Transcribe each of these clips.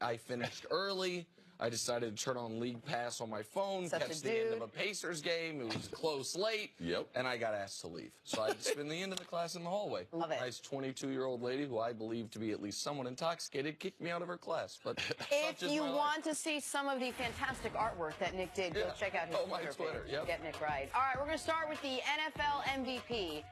I finished early. I decided to turn on League Pass on my phone, catch the end of a Pacers game. It was close late, and I got asked to leave. So I had to spend the end of the class in the hallway. Love it. Nice 22-year-old lady who I believe to be at least somewhat intoxicated kicked me out of her class. But if you want to see some of the fantastic artworok that Nick did, go check out his Twitter page. Get Nick right. All right, we're going to start with the NFL MVP.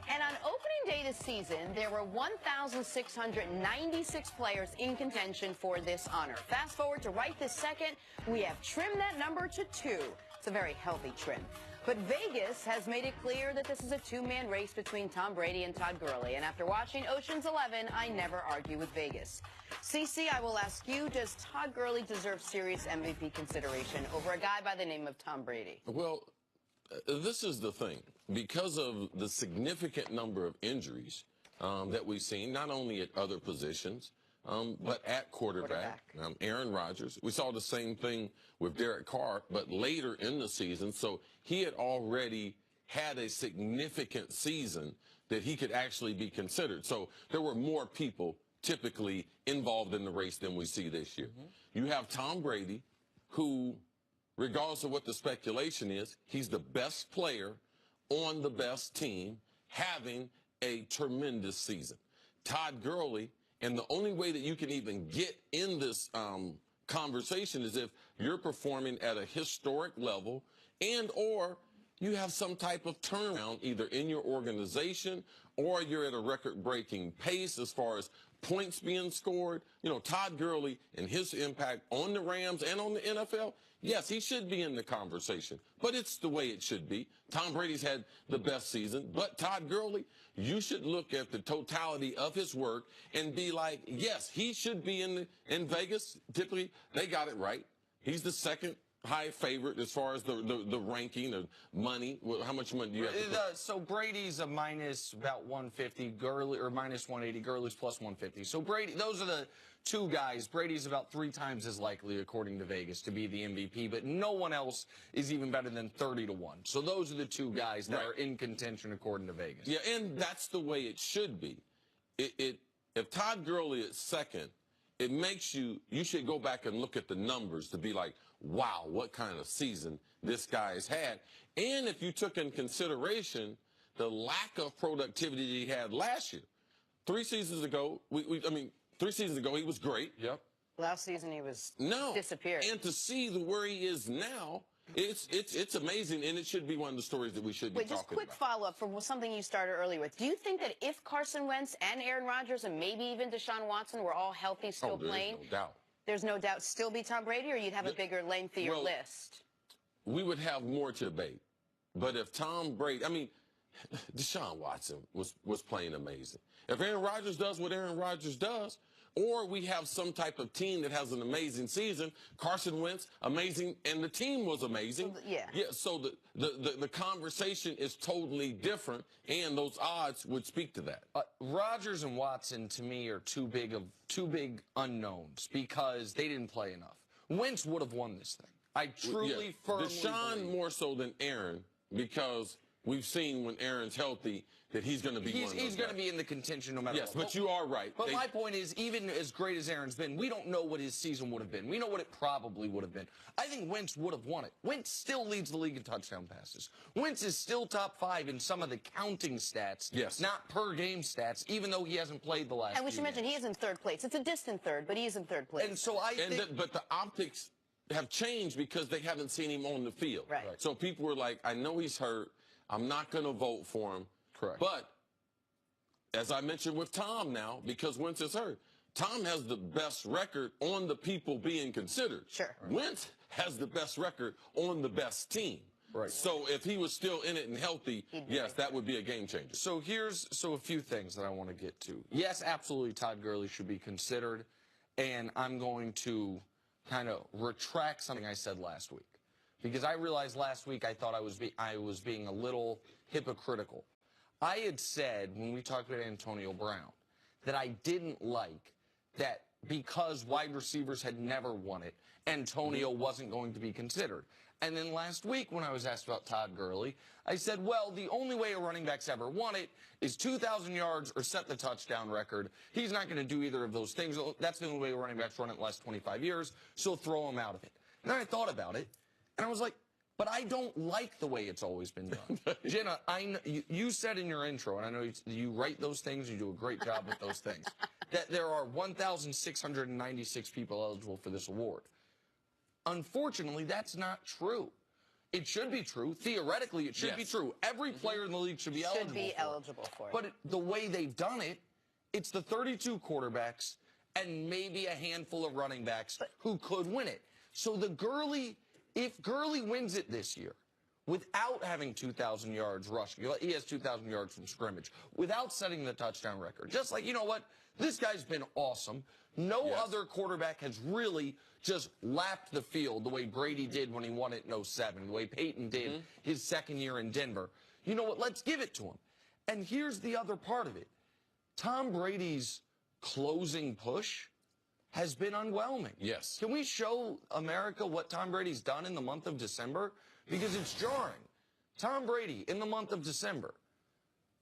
And on opening day this season, there were 1,696 players in contention for this honor. Fast forward to right this second, we have trimmed that number to 2. It's a very healthy trim. But Vegas has made it clear that this is a two-man race between Tom Brady and Todd Gurley. And after watching Ocean's 11, I never argue with Vegas. CC, I will ask you, does Todd Gurley deserve serious MVP consideration over a guy by the name of Tom Brady? Well, this is the thing. Because of the significant number of injuries that we've seen, not only at other positions, but at quarterback. Aaron Rodgers. We saw the same thing with Derek Carr, but later in the season. So he had already had a significant season that he could actually be considered. So there were more people typically involved in the race than we see this year. You have Tom Brady, who, regardless of what the speculation is, he's the best player on the best team, having a tremendous season. Todd Gurley, and the only way that you can even get in this conversation is if you're performing at a historic level and or you have some type of turnaround either in your organization or you're at a record-breaking pace as far as points being scored. You know, Todd Gurley and his impact on the Rams and on the NFL, yes, he should be in the conversation, but it's the way it should be. Tom Brady's had the best season, but Todd Gurley, you should look at the totality of his work and be like, yes, he should be in Vegas. Typically, they got it right. He's the second high favorite as far as the ranking of money. How much money do you have to put? So Brady's a minus about 150, Gurley or minus 180, Gurley's plus 150. So Brady, those are the two guys. Brady's about 3 times as likely, according to Vegas, to be the MVP, but no one else is even better than 30 to 1. So those are the two guys that are in contention, according to Vegas. Yeah, and that's the way it should be. If Todd Gurley is second, it makes you should go back and look at the numbers to be like, wow, what kind of season this guy has had. And if you took in consideration the lack of productivity he had last year. 3 seasons ago, 3 seasons ago, he was great. Last season, he was disappeared. And to see where he is now, it's amazing, and it should be one of the stories that we should be talking about. Just quick follow-up from something you started earlier with. Do you think that if Carson Wentz and Aaron Rodgers and maybe even Deshaun Watson were all healthy, still playing, no doubt. There's no doubt still be Tom Brady, or you'd have a bigger, lengthier list? We would have more to debate. But if Tom Brady, Deshaun Watson was playing amazing. If Aaron Rodgers does what Aaron Rodgers does, or we have some type of team that has an amazing season, Carson Wentz, amazing, and the team was amazing. So the conversation is totally different, and those odds would speak to that. Rodgers and Watson, to me, are two big unknowns because they didn't play enough. Wentz would have won this thing. I truly, firmly Deshaun believe. more so than Aaron, because we've seen when Aaron's healthy that he's going to be one of those He's going to guys. be in the contention no matter what. Yes, but you are right. But my point is, even as great as Aaron's been, we don't know what his season would have been. We know what it probably would have been. I think Wentz would have won it. Wentz still leads the league in touchdown passes. Wentz is still top 5 in some of the counting stats, not per game stats, even though he hasn't played the last And we should mention he is in 3rd place. It's a distant 3rd, but he is in 3rd place. And so I think... But the optics have changed because they haven't seen him on the field. Right. So people were like, I know he's hurt. I'm not going to vote for him. Correct. But as I mentioned with Tom now, because Wentz is hurt, Tom has the best record on the people being considered. Sure. Wentz has the best record on the best team. Right. So if he was still in it and healthy, yes, that would be a game changer. So a few things that I want to get to. Yes, absolutely, Todd Gurley should be considered, and I'm going to kind of retract something I said last week. Because I realized last week I thought I was being a little hypocritical. I had said, when we talked about Antonio Brown, that I didn't like that because wide receivers had never won it, Antonio wasn't going to be considered. And then last week when I was asked about Todd Gurley, I said, well, the only way a running back's ever won it is 2,000 yards or set the touchdown record. He's not going to do either of those things. That's the only way a running back's run it in the last 25 years, so throw him out of it. And then I thought about it, and I was like, but I don't like the way it's always been done. Jenna, you said in your intro, and I know you write those things, you do a great job with those things, that there are 1,696 people eligible for this award. Unfortunately, that's not true. It should be true. Theoretically, it should be true. Every player in the league should be eligible for it. But the way they've done it, it's the 32 quarterbacks and maybe a handful of running backs who could win it. So if Gurley wins it this year, without having 2,000 yards rushing, he has 2,000 yards from scrimmage, without setting the touchdown record, just like, you know what, this guy's been awesome. No other quarterback has really just lapped the field the way Brady did when he won it in 07, the way Peyton did his second year in Denver. You know what, let's give it to him. And here's the other part of it. Tom Brady's closing push has been underwhelming. Yes. Can we show America what Tom Brady's done in the month of December? Because it's jarring. Tom Brady, in the month of December,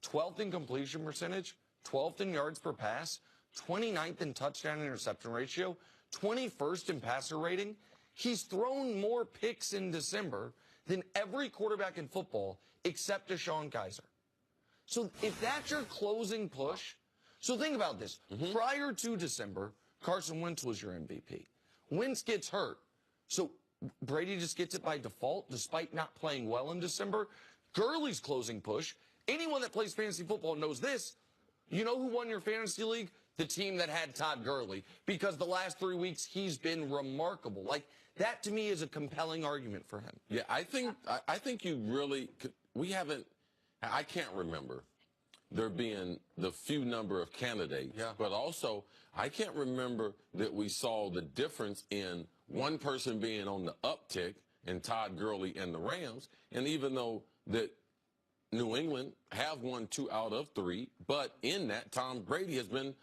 12th in completion percentage, 12th in yards per pass, 29th in touchdown interception ratio, 21st in passer rating. He's thrown more picks in December than every quarterback in football except DeShone Kizer. So if that's your closing push, so think about this. Prior to December, Carson Wentz was your MVP. Wentz gets hurt. So Brady just gets it by default, despite not playing well in December. Gurley's closing push. Anyone that plays fantasy football knows this. You know who won your fantasy league? The team that had Todd Gurley. Because the last 3 weeks, he's been remarkable. Like, that to me is a compelling argument for him. Yeah, I think you really could, I can't remember there being the few number of candidates. Yeah. But also, I can't remember that we saw the difference in one person being on the uptick in Todd Gurley and the Rams. And even though that New England have won 2 out of 3, but in that, Tom Brady has been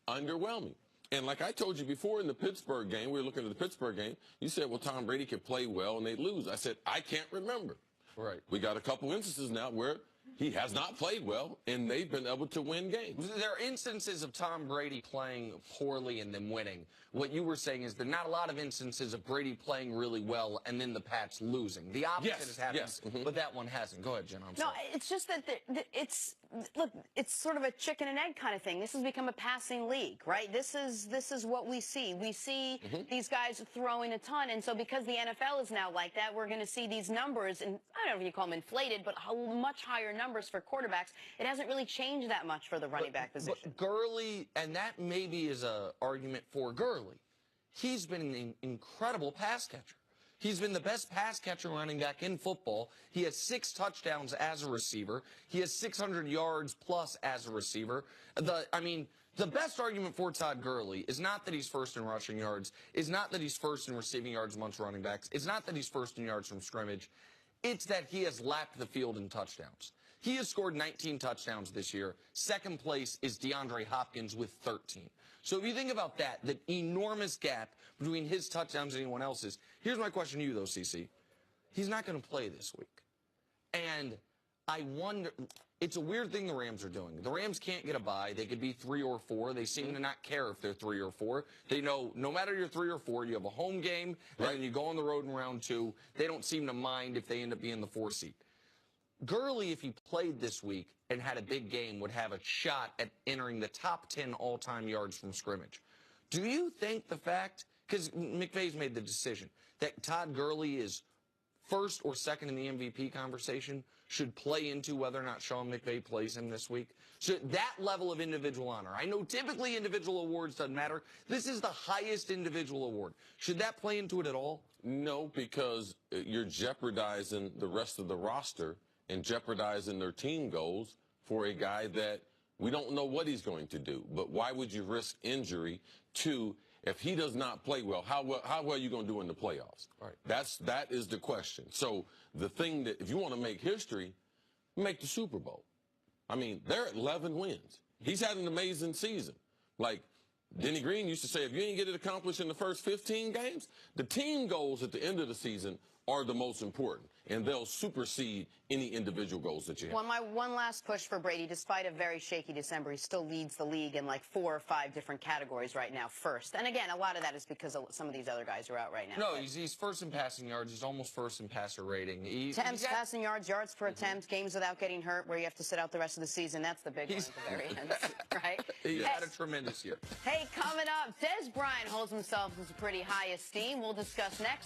underwhelming. And like I told you before in the Pittsburgh game, we were looking at the Pittsburgh game, you said, well, Tom Brady could play well and they'd lose. I said, I can't remember. Right. We got a couple instances now where he has not played well, and they've been able to win games. There are instances of Tom Brady playing poorly and then winning. What you were saying is there are not a lot of instances of Brady playing really well and then the Pats losing. The opposite has happened, but that one hasn't. Go ahead, Jen. I'm sorry. No, it's just that look, it's sort of a chicken and egg kind of thing. This has become a passing league, right? This is what we see. We see these guys throwing a ton, and so because the NFL is now like that, we're going to see these numbers, and I don't know if you call them inflated, but much higher numbers for quarterbacks. It hasn't really changed that much for the running back position. But Gurley, and that maybe is an argument for Gurley. He's been an incredible pass catcher. He's been the best pass catcher running back in football. He has 6 touchdowns as a receiver. He has 600 yards plus as a receiver. The best argument for Todd Gurley is not that he's first in rushing yards, is not that he's first in receiving yards amongst running backs, it's not that he's first in yards from scrimmage. It's that he has lapped the field in touchdowns. He has scored 19 touchdowns this year. Second place is DeAndre Hopkins with 13. So if you think about that, the enormous gap between his touchdowns and anyone else's, here's my question to you, though, CC. He's not going to play this week. And I wonder, it's a weird thing the Rams are doing. The Rams can't get a bye. They could be 3 or 4. They seem to not care if they're 3 or 4. They know no matter you're 3 or 4, you have a home game, and then you go on the road in round 2. They don't seem to mind if they end up being the 4 seed. Gurley, if he played this week and had a big game, would have a shot at entering the top 10 all-time yards from scrimmage. Do you think the fact, because McVay's made the decision, that Todd Gurley is first or second in the MVP conversation should play into whether or not Sean McVay plays him this week? So that level of individual honor. I know typically individual awards doesn't matter. This is the highest individual award. Should that play into it at all? No, because you're jeopardizing the rest of the roster and jeopardizing their team goals for a guy that we don't know what he's going to do. But why would you risk injury to, if he does not play well, how well are you going to do in the playoffs? Right. That is the question. So the thing that, if you want to make history, make the Super Bowl. I mean, they're at 11 wins. He's had an amazing season. Like Denny Green used to say, if you ain't get it accomplished in the first 15 games, the team goals at the end of the season are the most important, and they'll supersede any individual goals that you have. Well, my one last push for Brady, despite a very shaky December, he still leads the league in like 4 or 5 different categories right now, first. And again, a lot of that is because some of these other guys are out right now. No, he's first in passing yards. He's almost first in passer rating. Attempts, passing yards, yards per attempt, games without getting hurt, where you have to sit out the rest of the season. That's the big one at the very end, right? He had a tremendous year. Hey, coming up, Des Bryant holds himself in pretty high esteem. We'll discuss next.